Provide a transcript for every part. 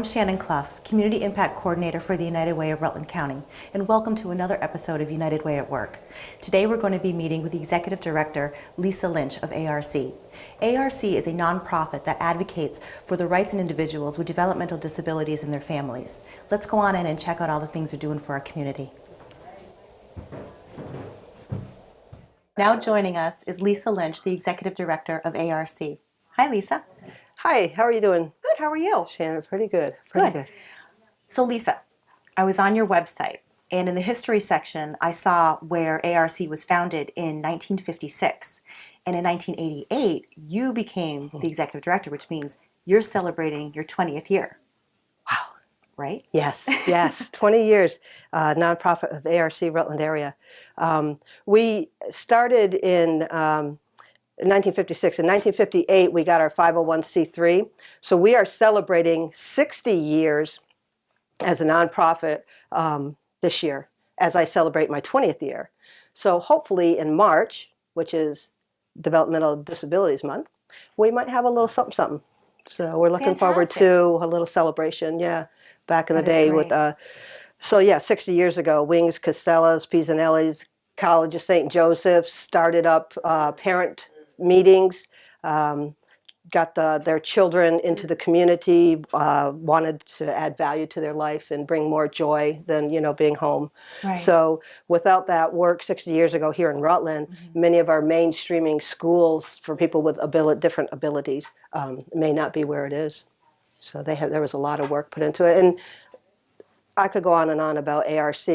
I'm Shannon Clough, Community Impact Coordinator for the United Way of Rutland County, and welcome to another episode of United Way at Work. Today we're going to be meeting with the Executive Director Lisa Lynch of ARC. ARC is a nonprofit that advocates for the rights of individuals with developmental disabilities and their families. Let's go on in and check out all the things they're doing for our community. Now joining us is Lisa Lynch, the Executive Director of ARC. Hi, Lisa. Hi, how are you doing? Good, how are you? Shannon, pretty good. Good. So Lisa, I was on your website, and in the history section, I saw where ARC was founded in 1956. And in 1988, you became the executive director, which means you're celebrating your 20th year. Wow. Right? Yes, 20 years, nonprofit of ARC Rutland area. We started in 1956. In 1958, we got our 501c3. So we are celebrating 60 years as a nonprofit this year, as I celebrate my 20th year. So hopefully in March, which is Developmental Disabilities Month, we might have a little something, something. So we're looking forward to a little celebration. Yeah, back in the day with, 60 years ago, Wings, Casellas, Pisanelli's, College of St. Joseph started up parent meetings, got their children into the community, wanted to add value to their life and bring more joy than, being home. Right. So without that work 60 years ago here in Rutland, many of our mainstreaming schools for people with different abilities may not be where it is. So there was a lot of work put into it. And I could go on and on about ARC,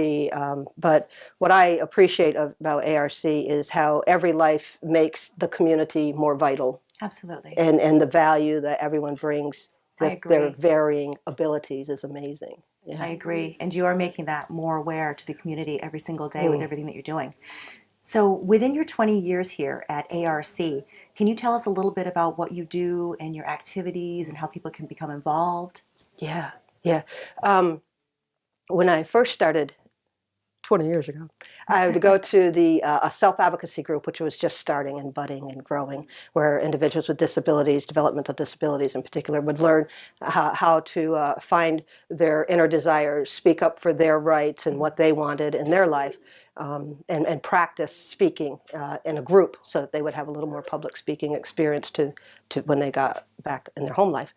but what I appreciate about ARC is how every life makes the community more vital. Absolutely. And the value that everyone brings with their varying abilities is amazing. Yeah. I agree. And you are making that more aware to the community every single day with everything that you're doing. So within your 20 years here at ARC, can you tell us a little bit about what you do and your activities and how people can become involved? Yeah. When I first started 20 years ago, I would go to a self-advocacy group, which was just starting and budding and growing, where individuals with disabilities, developmental disabilities in particular, would learn how to find their inner desires, speak up for their rights and what they wanted in their life, and practice speaking in a group so that they would have a little more public speaking experience to when they got back in their home life.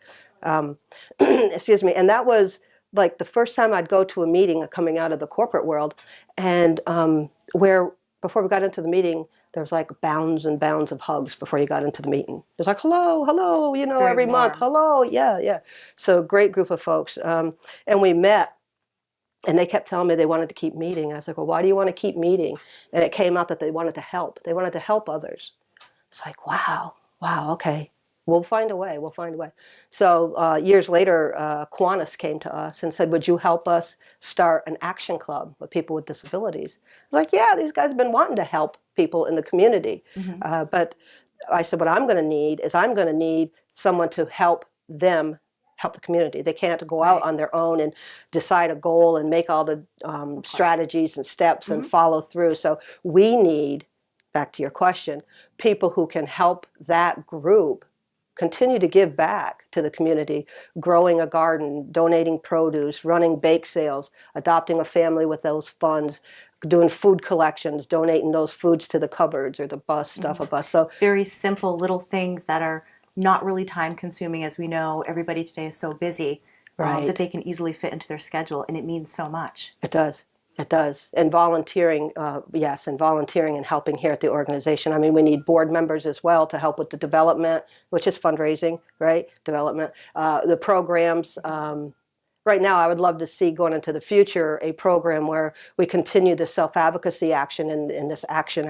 Excuse me. And that was like the first time I'd go to a meeting coming out of the corporate world, and where before we got into the meeting, there was like bounds and bounds of hugs before you got into the meeting. It was like, hello, every month, hello, yeah. So great group of folks. And we met, and they kept telling me they wanted to keep meeting. And I was like, well, why do you want to keep meeting? And it came out that they wanted to help. They wanted to help others. It's like, wow, okay. We'll find a way. So years later, Kiwanis came to us and said, would you help us start an action club with people with disabilities? I was like, yeah, these guys have been wanting to help people in the community. But I said, what I'm going to need is someone to help them help the community. They can't go out on their own and decide a goal and make all the strategies and steps and follow through. So we need, back to your question, people who can help that group continue to give back to the community, growing a garden, donating produce, running bake sales, adopting a family with those funds, doing food collections, donating those foods to the cupboards or the bus, stuff a bus. So very simple little things that are not really time consuming. As we know, everybody today is so busy that they can easily fit into their schedule, and it means so much. It does. And volunteering, and volunteering and helping here at the organization. I mean, we need board members as well to help with the development, which is fundraising, right? Development, the programs. Right now, I would love to see going into the future a program where we continue the self-advocacy action in this action,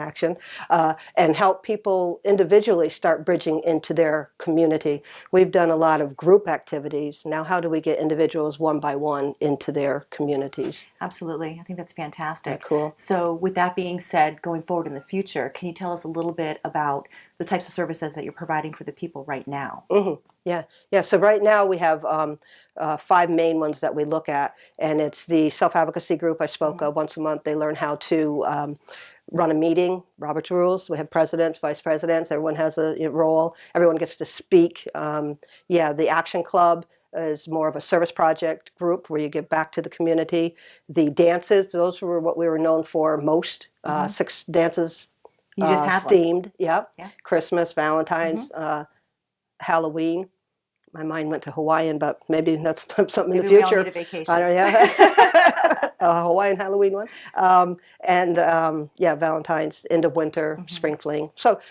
and help people individually start bridging into their community. We've done a lot of group activities. Now, how do we get individuals one by one into their communities? Absolutely. I think that's fantastic. Yeah, cool. So with that being said, going forward in the future, can you tell us a little bit about the types of services that you're providing for the people right now? Yeah. So right now we have 5 main ones that we look at, and it's the self-advocacy group I spoke of. Once a month they learn how to run a meeting, Robert's rules. We have presidents, vice presidents, everyone has a role, everyone gets to speak. The action club, is more of a service project group where you give back to the community. The dances, those were what we were known for most. 6 dances You just had one. themed. Yep. Yeah. Christmas, Valentine's, Halloween. My mind went to Hawaiian, but maybe that's something in the Maybe we all future. need a vacation. I don't, yeah. A Hawaiian Halloween one. Yeah, Valentine's, end of winter, spring fling. So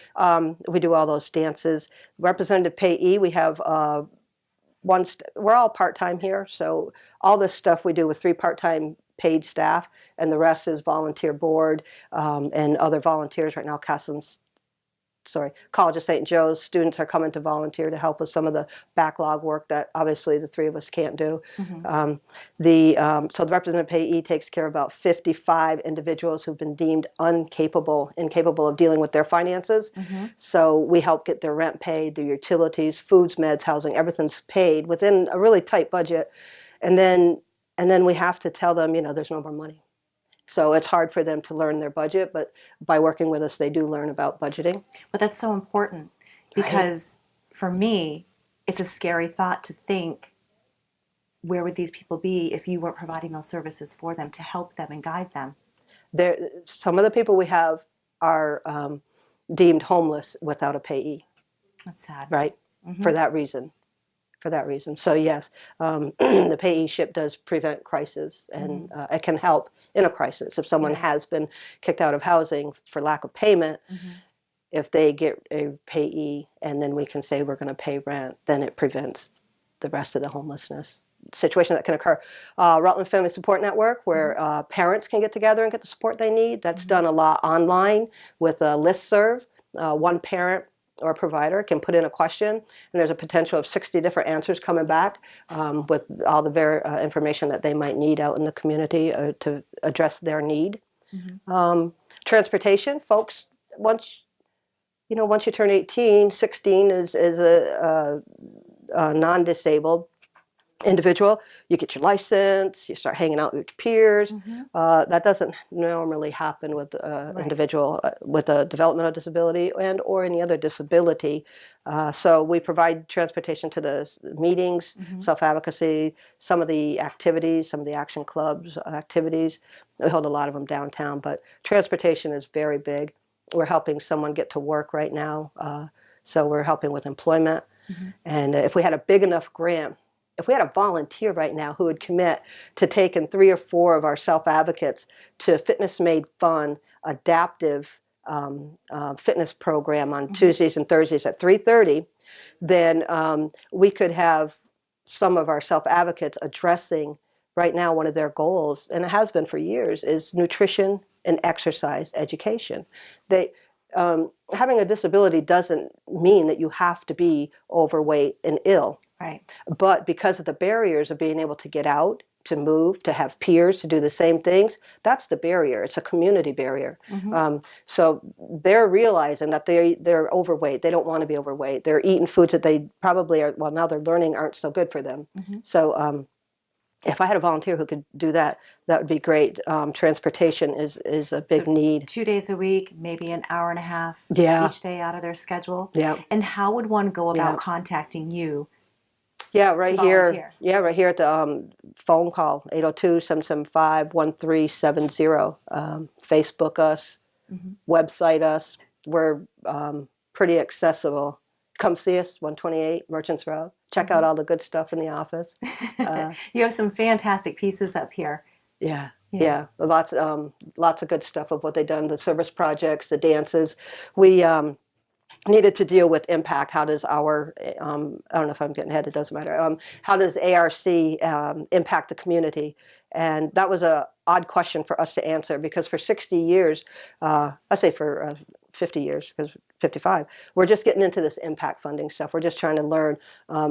we do all those dances. Representative payee, we have we're all part-time here, so all this stuff we do with 3 part-time paid staff, and the rest is volunteer board and other volunteers. Right now, College of St. Joe's students are coming to volunteer to help with some of the backlog work that obviously the 3 of us can't do. So the representative payee takes care of about 55 individuals who've been deemed incapable of dealing with their finances. So we help get their rent paid, their utilities, foods, meds, housing, everything's paid within a really tight budget. And then we have to tell them, there's no more money. So it's hard for them to learn their budget, but by working with us, they do learn about budgeting. But that's so important because for me, it's a scary thought to think, where would these people be if you weren't providing those services for them to help them and guide them? Some of the people we have are deemed homeless without a payee. That's sad. Right? For that reason. So yes, the payee-ship does prevent crisis, and it can help in a crisis. If someone has been kicked out of housing for lack of payment, if they get a payee and then we can say we're going to pay rent, then it prevents the rest of the homelessness situation that can occur. Rutland Family Support Network, where parents can get together and get the support they need. That's done a lot online with a listserv. One parent or provider can put in a question, and there's a potential of 60 different answers coming back with all the information that they might need out in the community to address their need. Transportation, folks, once you turn 18, 16 is a non-disabled individual, you get your license, you start hanging out with your peers. That doesn't normally happen with an individual with a developmental disability and or any other disability. So we provide transportation to the meetings, self-advocacy, some of the activities, some of the action clubs activities. We hold a lot of them downtown, but transportation is very big. We're helping someone get to work right now. So we're helping with employment. And if we had a big enough grant, if we had a volunteer right now who would commit to taking 3 or 4 of our self-advocates to Fitness Made Fun, adaptive fitness program on Tuesdays and Thursdays at 3:30, then we could have some of our self-advocates addressing right now one of their goals, and it has been for years, is nutrition and exercise education. Having a disability doesn't mean that you have to be overweight and ill. Right. But because of the barriers of being able to get out, to move, to have peers, to do the same things, that's the barrier. It's a community barrier. So they're realizing that they're overweight. They don't want to be overweight. They're eating foods that they probably are, well, now they're learning aren't so good for them. So if I had a volunteer who could do that, that would be great. Transportation is a big need. 2 days a week, maybe an hour and a half each day out of their schedule. And how would one go about contacting you? Right here. Right here at the phone call, 802-775-1370. Facebook us, website us. We're pretty accessible. Come see us, 128 Merchants Road. Check out all the good stuff in the office. You have some fantastic pieces up here. Yeah. Lots of good stuff of what they've done, the service projects, the dances. We needed to deal with impact. How does our, I don't know if I'm getting ahead, it doesn't matter. How does ARC impact the community? And that was a odd question for us to answer because for 60 years, I say for 50 years, because 55, we're just getting into this impact funding stuff. We're just trying to learn.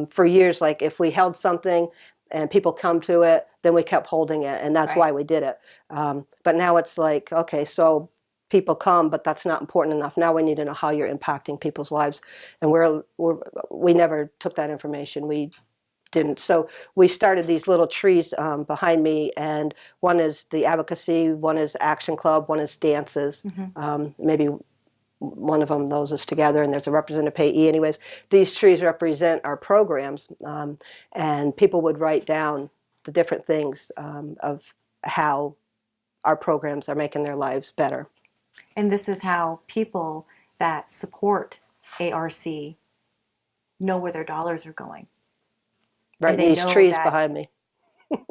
For years, like if we held something and people come to it, then we kept holding it, and that's why we did it. But now it's like, okay, so people come, but that's not important enough. Now we need to know how you're impacting people's lives, and we never took that information. We didn't. So we started these little trees behind me, and one is the advocacy, one is Action Club, one is dances. Maybe one of them, those is together, and there's a representative payee. Anyways, these trees represent our programs, and people would write down the different things of how our programs are making their lives better. And this is how people that support ARC know where their dollars are going. Right, And they these know trees that- behind me.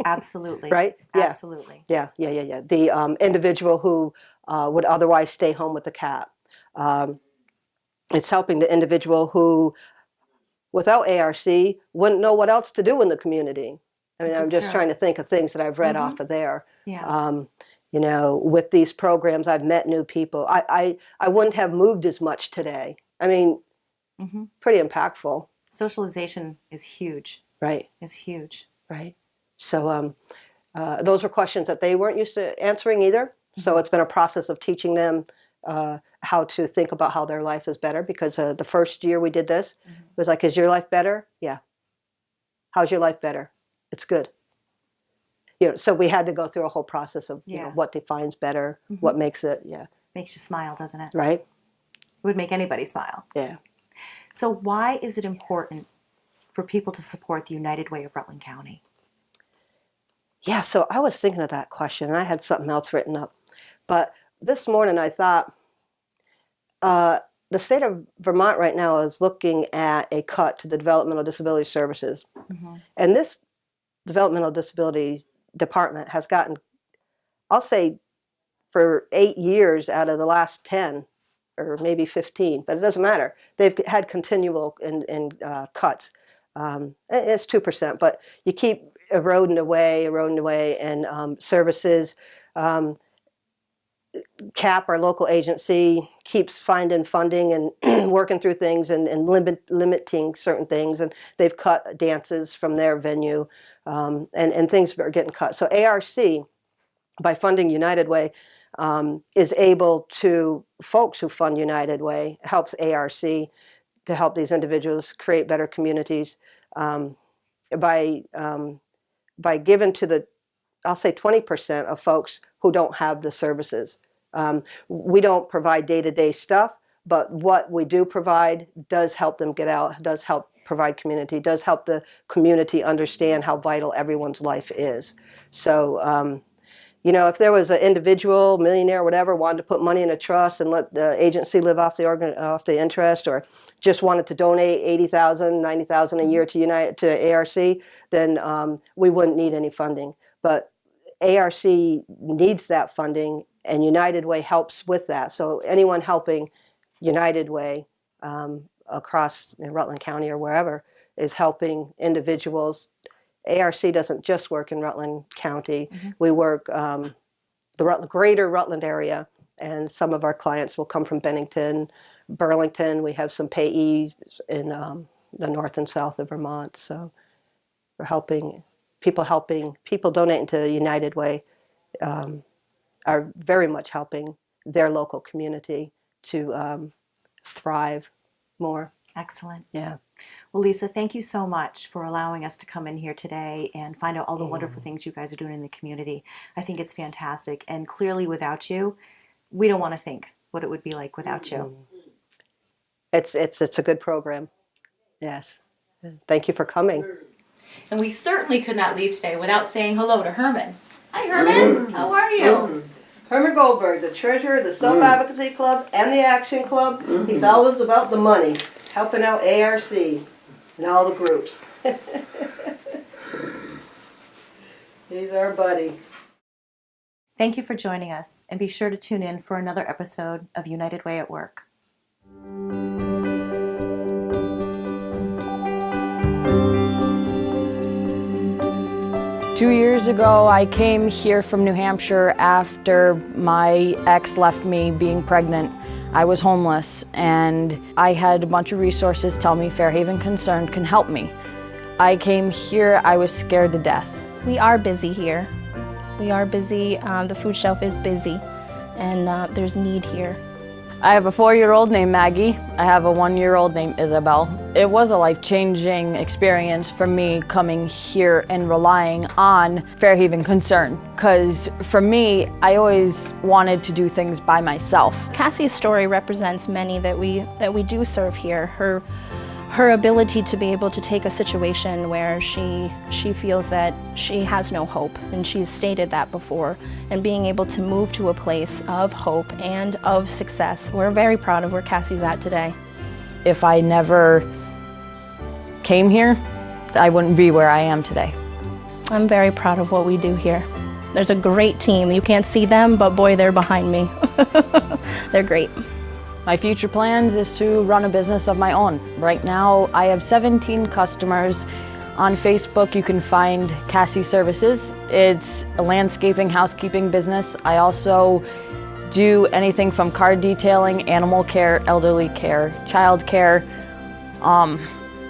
Absolutely. Right? Yeah. Absolutely. Yeah. The individual who would otherwise stay home with the cat. It's helping the individual who, without ARC, wouldn't know what else to do in the community. I mean, This I'm is just true. trying to think of things that I've read off of there. Yeah. You know, with these programs, I've met new people. I wouldn't have moved as much today. I mean, pretty impactful. Socialization is huge. Right. Is huge. Right. So those were questions that they weren't used to answering either. So it's been a process of teaching them how to think about how their life is better, because the first year we did this, it was like, is your life better? Yeah. How's your life better? It's good. You know, so we had to go through a whole process of you know, what defines better, what makes it, Makes you smile, doesn't it? right? It would make anybody smile. Yeah. So why is it important for people to support the United Way of Rutland County? Yeah, so I was thinking of that question, and I had something else written up. But this morning I thought, the state of Vermont right now is looking at a cut to the Developmental Disability Services. And this Developmental Disability Department has gotten, I'll say, for 8 years out of the last 10, or maybe 15, but it doesn't matter. They've had continual cuts. It's 2%, but you keep eroding away, and services. CAP, our local agency, keeps finding funding and working through things and limiting certain things, and they've cut dances from their venue, and things are getting cut. So ARC, by funding United Way, is able to, folks who fund United Way, helps ARC to help these individuals create better communities by giving to the, I'll say 20% of folks who don't have the services. We don't provide day-to-day stuff, but what we do provide does help them get out, does help provide community, does help the community understand how vital everyone's life is. So, you know, if there was an individual, millionaire, whatever, wanted to put money in a trust and let the agency live off the interest, or just wanted to donate $80,000, $90,000 a year to ARC, then we wouldn't need any funding. But ARC needs that funding, and United Way helps with that. So anyone helping United Way across Rutland County or wherever is helping individuals. ARC doesn't just work in Rutland County. We work the greater Rutland area, and some of our clients will come from Bennington, Burlington. We have some payees in the north and south of Vermont. So we're helping people donating to United Way are very much helping their local community to thrive more. Excellent. Yeah. Well, Lisa, thank you so much for allowing us to come in here today and find out all the wonderful things you guys are doing in the community. I think it's fantastic. And clearly without you, we don't want to think what it would be like without you. It's a good program. Yes. Thank you for coming. And we certainly could not leave today without saying hello to Herman. Hi, Herman. How are you? Herman Goldberg, the treasurer of the Self-Advocacy Club and the Action Club. He's always about the money, helping out ARC and all the groups. He's our buddy. Thank you for joining us, and be sure to tune in for another episode of United Way at Work. 2 years ago, I came here from New Hampshire after my ex left me being pregnant. I was homeless, and I had a bunch of resources tell me Fairhaven Concerned can help me. I came here, I was scared to death. We are busy here. We are busy. The food shelf is busy, and there's need here. I have a 4-year-old named Maggie. I have a 1-year-old named Isabel. It was a life-changing experience for me coming here and relying on Fairhaven Concern, because for me, I always wanted to do things by myself. Cassie's story represents many that we do serve here. Her ability to be able to take a situation where she feels that she has no hope, and she's stated that before, and being able to move to a place of hope and of success. We're very proud of where Cassie's at today. If I never came here, I wouldn't be where I am today. I'm very proud of what we do here. There's a great team. You can't see them, but boy, they're behind me. They're great. My future plans is to run a business of my own. Right now, I have 17 customers. On Facebook, you can find Cassie Services. It's a landscaping, housekeeping business. I also do anything from car detailing, animal care, elderly care, child care,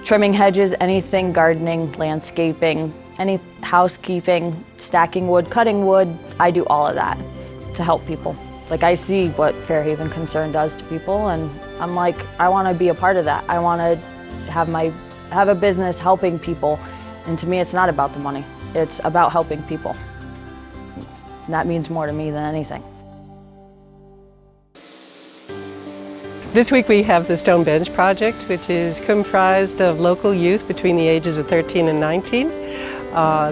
trimming hedges, anything gardening, landscaping, any housekeeping, stacking wood, cutting wood. I do all of that to help people. Like, I see what Fairhaven Concern does to people, and I'm like, I want to be a part of that. I want to have a business helping people, and to me, it's not about the money. It's about helping people. That means more to me than anything. This week we have the Stone Bench Project, which is comprised of local youth between the ages of 13 and 19.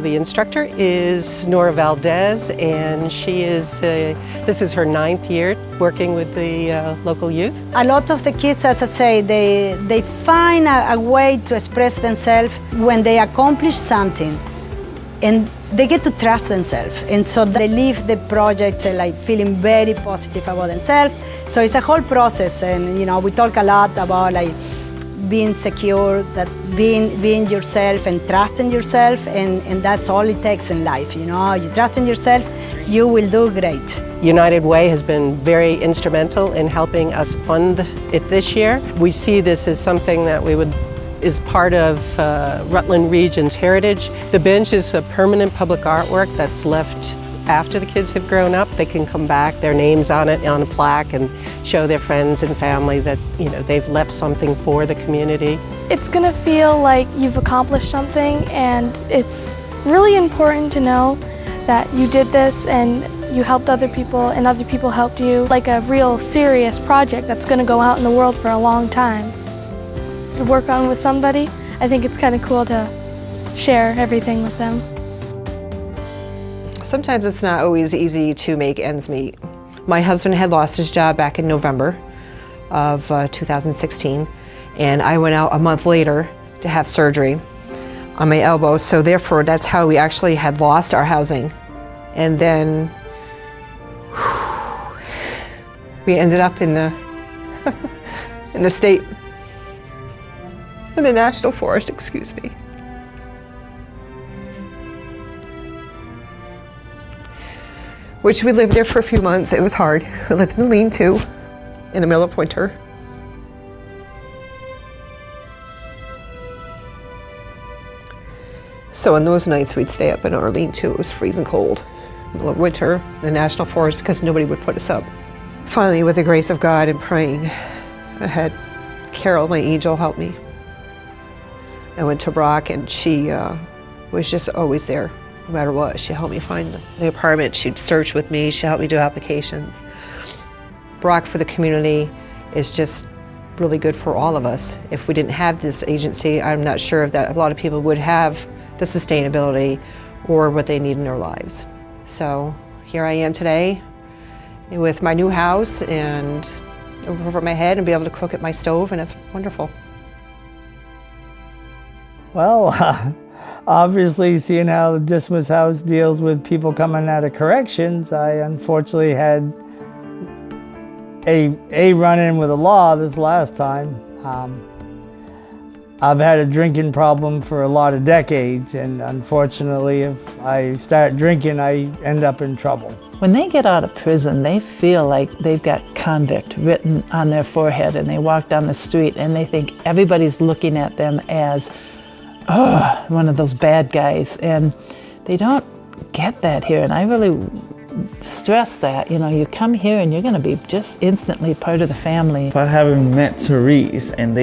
The instructor is Nora Valdez, and she is, this is her 9th year working with the local youth. A lot of the kids, as I say, they find a way to express themselves when they accomplish something, and they get to trust themselves, and so they leave the project like feeling very positive about themselves. So it's a whole process, and we talk a lot about like being secure, that being yourself and trusting yourself, and that's all it takes in life. You trust in yourself, you will do great. United Way has been very instrumental in helping us fund it this year. We see this as something that is part of Rutland Region's heritage. The bench is a permanent public artwork that's left after the kids have grown up. They can come back, their names on it, on a plaque, and show their friends and family that they've left something for the community. It's gonna feel like you've accomplished something, and it's really important to know that you did this and you helped other people and other people helped you. Like a real serious project that's gonna go out in the world for a long time. To work on with somebody, I think it's kind of cool to share everything with them. Sometimes it's not always easy to make ends meet. My husband had lost his job back in November of 2016, and I went out a month later to have surgery on my elbow, so therefore that's how we actually had lost our housing. And then we ended up in the in the state, in the National Forest, excuse me. Which we lived there for a few months. It was hard. We lived in a lean-to in the middle of winter. So on those nights we'd stay up in our lean-to. It was freezing cold. Middle of winter, in the National Forest, because nobody would put us up. Finally, with the grace of God and praying, I had Carol, my angel, help me. I went to Brock, and she was just always there. No matter what, she helped me find the apartment. She'd search with me. She helped me do applications. Brock for the community is just really good for all of us. If we didn't have this agency, I'm not sure if that a lot of people would have the sustainability or what they need in their lives. So here I am today with my new house and a roof over my head and be able to cook at my stove, and it's wonderful. Well, obviously, seeing how the Dismas House deals with people coming out of corrections, I unfortunately had a run-in with the law this last time. I've had a drinking problem for a lot of decades, and unfortunately, if I start drinking, I end up in trouble. When they get out of prison, they feel like they've got convict written on their forehead, and they walk down the street and they think everybody's looking at them as one of those bad guys, and they don't get that here. And I really stress that, you know, you come here and you're going to be just instantly part of the family. If I haven't met Therese and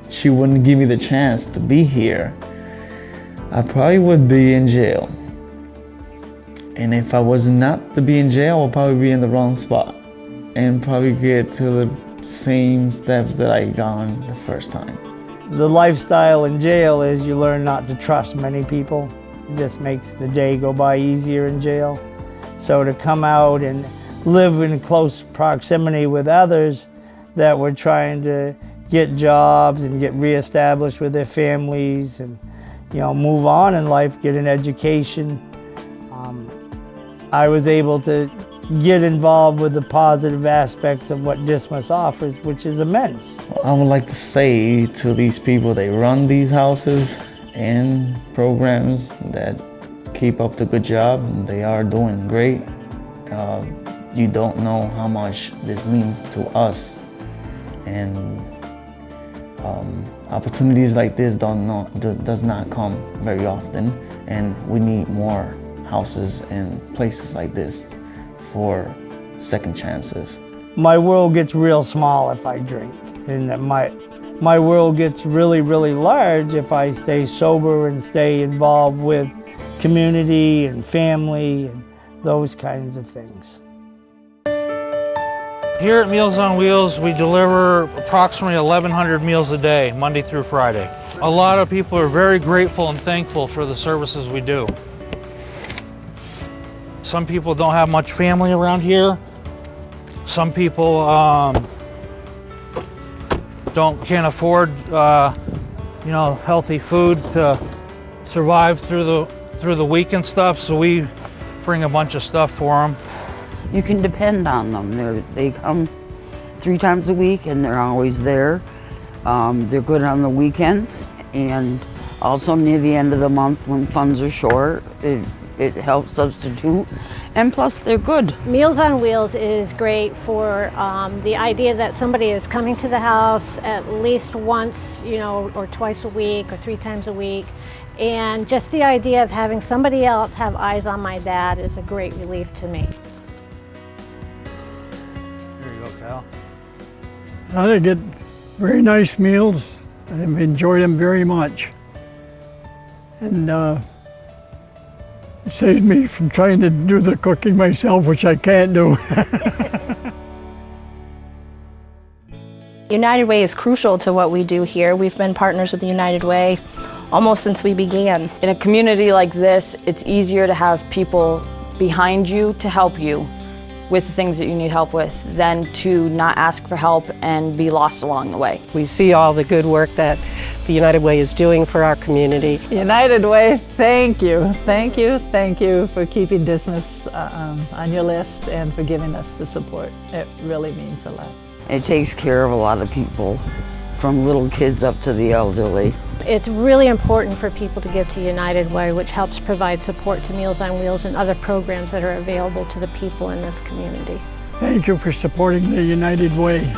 she wouldn't give me the chance to be here, I probably would be in jail. And if I was not to be in jail, I would probably be in the wrong spot and probably get to the same steps that I gone the first time. The lifestyle in jail is you learn not to trust many people. It just makes the day go by easier in jail. So to come out and live in close proximity with others that were trying to get jobs and get reestablished with their families and, you know, move on in life, get an education. I was able to get involved with the positive aspects of what Dismas offers, which is immense. I would like to say to these people that run these houses and programs that keep up the good job, and they are doing great. You don't know how much this means to us, and opportunities like this does not come very often, and we need more houses and places like this for second chances. My world gets real small if I drink, and my world gets really, really large if I stay sober and stay involved with community and family and those kinds of things. Here at Meals on Wheels, we deliver approximately 1,100 meals a day, Monday through Friday. A lot of people are very grateful and thankful for the services we do. Some people don't have much family around here. Some people can't afford, you know, healthy food to survive through the week and stuff. So we bring a bunch of stuff for them. You can depend on them. They come 3 times a week and they're always there. They're good on the weekends and also near the end of the month when funds are short. It helps substitute, and plus they're good. Meals on Wheels is great for the idea that somebody is coming to the house at least once, you know, or twice a week or 3 times a week. And just the idea of having somebody else have eyes on my dad is a great relief to me. Here you go, Cal. They get very nice meals. I've enjoyed them very much. And it saves me from trying to do the cooking myself, which I can't do. United Way is crucial to what we do here. We've been partners with the United Way almost since we began. In a community like this, it's easier to have people behind you to help you with the things that you need help with than to not ask for help and be lost along the way. We see all the good work that the United Way is doing for our community. United Way, thank you. Thank you, thank you for keeping Dismas on your list and for giving us the support. It really means a lot. It takes care of a lot of people, from little kids up to the elderly. It's really important for people to give to United Way, which helps provide support to Meals on Wheels and other programs that are available to the people in this community. Thank you for supporting the United Way.